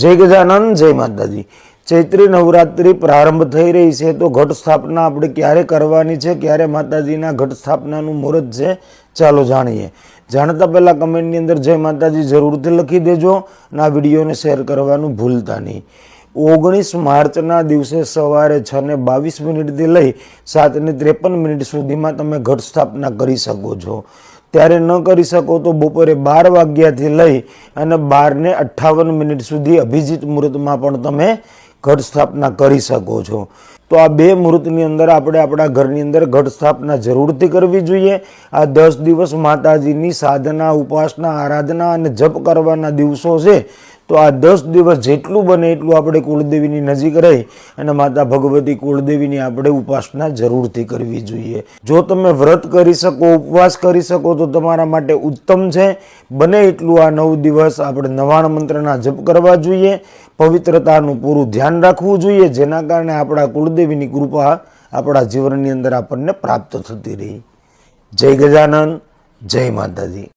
जय गजानन जय माताजी। चैत्री नवरात्रि प्रारंभ थई रही है तो घट स्थापना આપણે ક્યારે કરવાની છે, ક્યારે માતાજીના ઘટ સ્થાપનાનું મુહૂર્ત છે, ચાલો જાણીએ। જાણતા પહેલા કમેન્ટની અંદર જય માતાજી જરૂરથી લખી દેજો અને આ વિડીયોને શેર કરવાનું ભૂલતા નહીં। 19 માર્ચના દિવસે સવારે 6:22 થી લઈ 7:53 સુધીમાં તમે ઘટ સ્થાપના કરી શકો છો। ત્યારે ન કરી શકો તો બપોરે 12 વાગ્યાથી લઈ અને 12:58 સુધી અભિજીત મુહૂર્તમાં પણ તમે ઘટ સ્થાપના કરી શકો છો। તો આ બે મુહૂર્તની અંદર આપણે આપણા ઘરની અંદર ઘટ સ્થાપના જરૂરથી કરવી જોઈએ। આ 10 દિવસ માતાજીની સાધના, ઉપાસના, આરાધના અને જપ કરવાના દિવસો છે। તો આ 10 દિવસ જેટલું બને એટલું આપણે કુળદેવીની નજીક રહી અને માતા ભગવતી કુળદેવીની આપણે ઉપાસના જરૂરથી કરવી જોઈએ। જો તમે વ્રત કરી શકો, ઉપવાસ કરી શકો તો તમારા માટે ઉત્તમ છે। બને એટલું આ 9 દિવસ આપણે નવાણ મંત્રના જપ કરવા જોઈએ, પવિત્રતાનું પૂરું ધ્યાન રાખવું જોઈએ, જેના કારણે આપણા કુળદેવીની કૃપા આપણા જીવનની અંદર આપણને પ્રાપ્ત થતી રહી। જય ગજાનન, જય માતાજી।